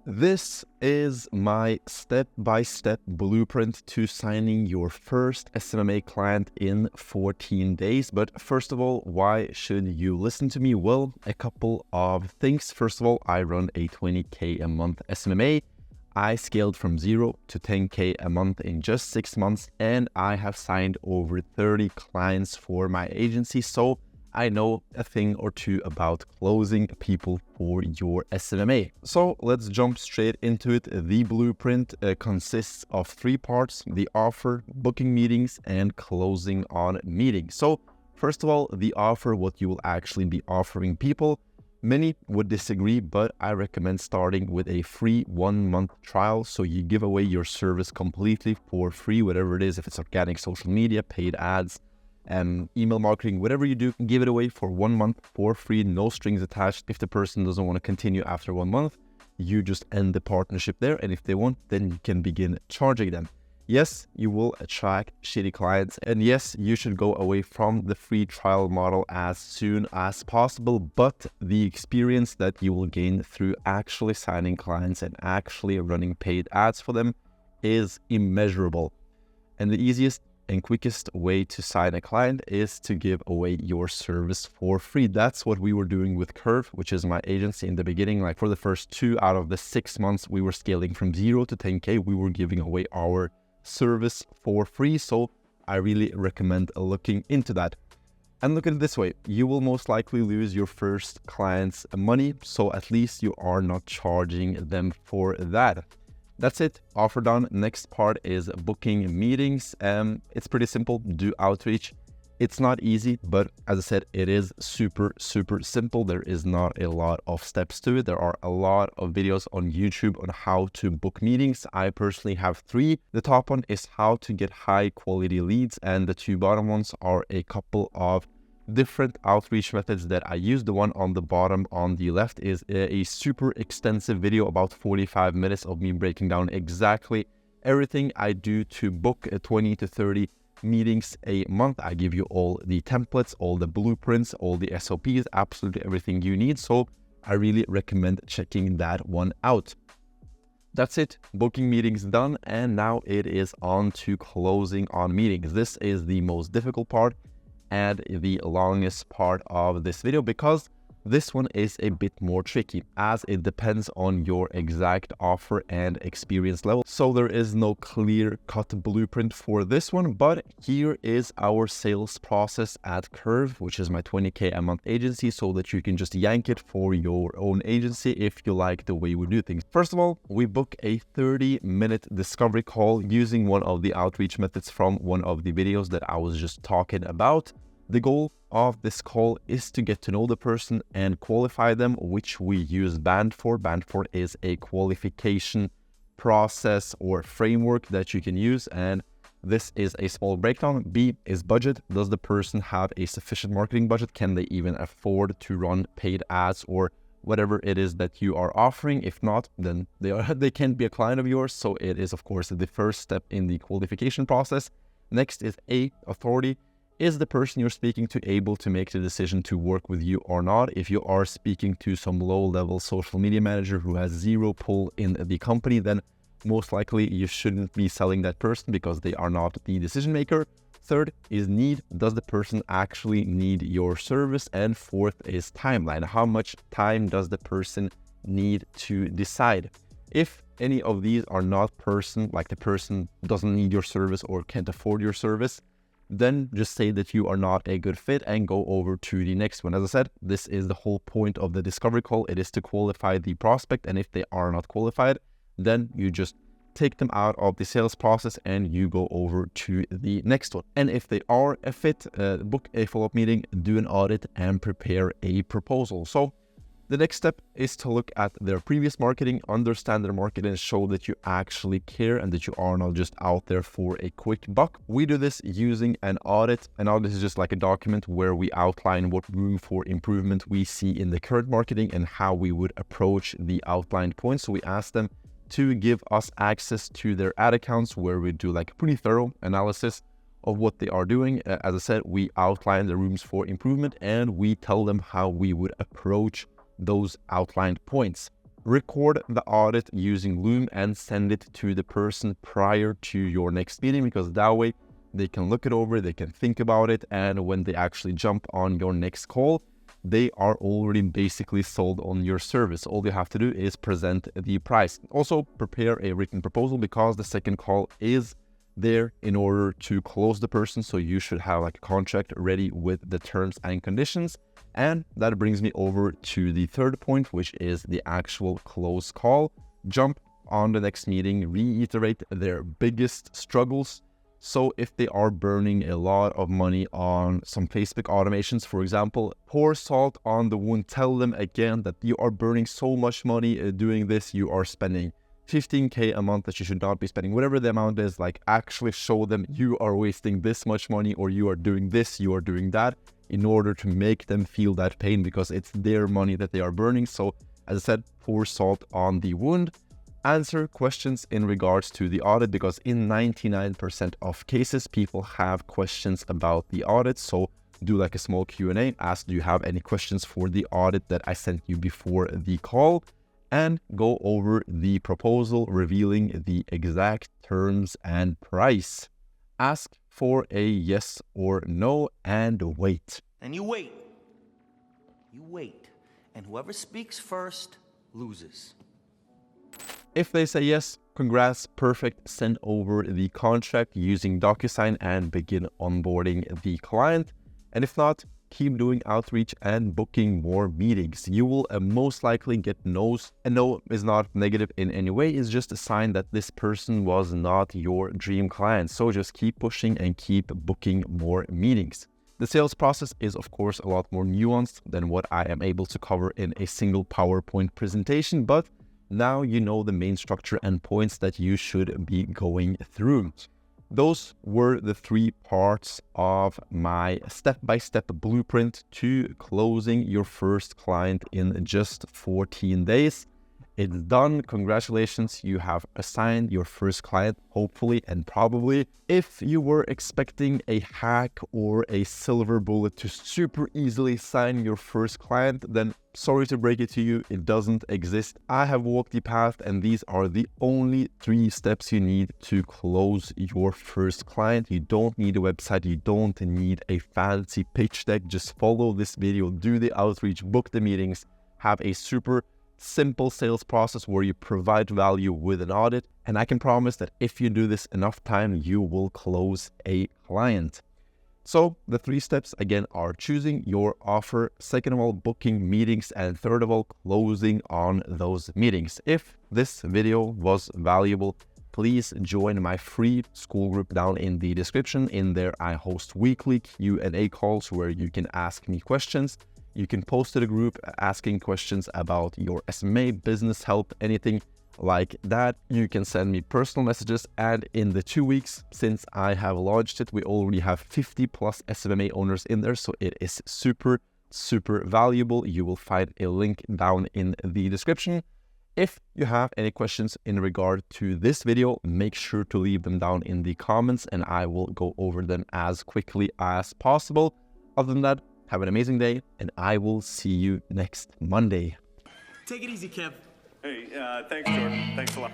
This is my step-by-step blueprint to signing your first SMMA client in 14 days. But first of all, why should you listen to me? Well, a couple of things. First of all, I run a 20K a month SMMA. I scaled from 0 to 10K a month in just 6 months, and I have signed over 30 clients for my agency. So I know a thing or two about closing people for your SMMA. So let's jump straight into it. The blueprint consists of 3 parts: the offer, booking meetings, and closing on meetings. So first of all, the offer, what you will actually be offering people. Many would disagree, but I recommend starting with a free 1-month trial. So you give away your service completely for free, whatever it is, if it's organic social media, paid ads, email marketing, whatever you do, give it away for 1 month for free, no strings attached. If the person doesn't want to continue after 1 month, you just end the partnership there. And if they want, then you can begin charging them. Yes, you will attract shitty clients. And yes, you should go away from the free trial model as soon as possible. But the experience that you will gain through actually signing clients and actually running paid ads for them is immeasurable. And the easiest and quickest way to sign a client is to give away your service for free. That's what we were doing with Curve, which is my agency in the beginning. Like for the first 2 out of the 6 months, we were scaling from 0 to 10K. We were giving away our service for free. So I really recommend looking into that. And look at it this way, you will most likely lose your first client's money. So at least you are not charging them for that. That's it, offer done. Next part is booking meetings. It's pretty simple, do outreach. It's not easy, but as I said, it is super simple. There is not a lot of steps to it. There are a lot of videos on YouTube on how to book meetings. I personally have 3. The top one is how to get high quality leads, and the 2 bottom ones are a couple of different outreach methods that I use. The one on the bottom on the left is a super extensive video, about 45 minutes of me breaking down exactly everything I do to book 20 to 30 meetings a month. I give you all the templates, all the blueprints, all the SOPs, absolutely everything you need. So I really recommend checking that one out. That's it, booking meetings done, and now it is on to closing on meetings. This is the most difficult part and the longest part of this video, because this one is a bit more tricky as it depends on your exact offer and experience level. So there is no clear-cut blueprint for this one, but here is our sales process at Curve, which is my 20K a month agency, so that you can just yank it for your own agency if you like the way we do things. First of all, we book a 30-minute discovery call using one of the outreach methods from one of the videos that I was just talking about. The goal of this call is to get to know the person and qualify them, which we use BAND for. BAND for is a qualification process or framework that you can use, and this is a small breakdown. B is budget. Does the person have a sufficient marketing budget? Can they even afford to run paid ads or whatever it is that you are offering? If not, then they can't be a client of yours. So it is, of course, the first step in the qualification process. Next is A, authority. Is the person you're speaking to able to make the decision to work with you or not? If you are speaking to some low-level social media manager who has 0 pull in the company, then most likely you shouldn't be selling that person because they are not the decision maker. Third is need. Does the person actually need your service? And fourth is timeline. How much time does the person need to decide? If any of these are not like the person doesn't need your service or can't afford your service, then just say that you are not a good fit and go over to the next one. As I said, this is the whole point of the discovery call. It is to qualify the prospect, and if they are not qualified, then you just take them out of the sales process and you go over to the next one. And if they are a fit, book a follow-up meeting, do an audit, and prepare a proposal. So the next step is to look at their previous marketing, understand their market, and show that you actually care and that you are not just out there for a quick buck. We do this using an audit. An audit is just like a document where we outline what room for improvement we see in the current marketing and how we would approach the outlined points. So we ask them to give us access to their ad accounts, where we do like a pretty thorough analysis of what they are doing. As I said, we outline the rooms for improvement and we tell them how we would approach those outlined points. record the audit using Loom and send it to the person prior to your next meeting, because that way they can look it over, they can think about it, and when they actually jump on your next call, they are already basically sold on your service. All you have to do is present the price. Also, prepare a written proposal, because the second call is there in order to close the person. So you should have like a contract ready with the terms and conditions. And that brings me over to the third point, which is the actual close call. Jump on the next meeting, reiterate their biggest struggles. So if they are burning a lot of money on some Facebook automations, for example, pour salt on the wound. Tell them again that you are burning so much money doing this. You are spending 15K a month that you should not be spending. Whatever the amount is, like actually show them you are wasting this much money, or you are doing this, you are doing that, in order to make them feel that pain, because it's their money that they are burning. So as I said, pour salt on the wound. Answer questions in regards to the audit, because in 99% of cases, people have questions about the audit. So do like a small Q&A, ask, do you have any questions for the audit that I sent you before the call? And go over the proposal, revealing the exact terms and price. Ask for a yes or no, and wait. And you wait. You wait. And whoever speaks first loses. If they say yes, congrats, perfect. Send over the contract using DocuSign and begin onboarding the client. And if not, keep doing outreach and booking more meetings. You will most likely get no's. A no is not negative in any way. It's just a sign that this person was not your dream client. So just keep pushing and keep booking more meetings. The sales process is, of course, a lot more nuanced than what I am able to cover in a single PowerPoint presentation, but now you know the main structure and points that you should be going through. Those were the 3 parts of my step-by-step blueprint to closing your first client in just 14 days. It's done. Congratulations. You have assigned your first client, hopefully and probably. If you were expecting a hack or a silver bullet to super easily sign your first client, then sorry to break it to you, it doesn't exist. I have walked the path, and these are the only 3 steps you need to close your first client. You don't need a website. You don't need a fancy pitch deck. Just follow this video, do the outreach, book the meetings, have a super simple sales process where you provide value with an audit. And I can promise that if you do this enough time, you will close a client. So the 3 steps again are choosing your offer, second of all, booking meetings, and third of all, closing on those meetings. If this video was valuable, please join my free school group down in the description. In there, I host weekly Q&A calls where you can ask me questions. You can post to the group asking questions about your SMMA, business help, anything like that. You can send me personal messages, and in the 2 weeks since I have launched it, we already have 50 plus SMMA owners in there. So it is super valuable. You will find a link down in the description. If you have any questions in regard to this video, make sure to leave them down in the comments and I will go over them as quickly as possible. Other than that, have an amazing day, and I will see you next Monday. Take it easy, Kev. Hey, thanks, Jordan. Thanks a lot.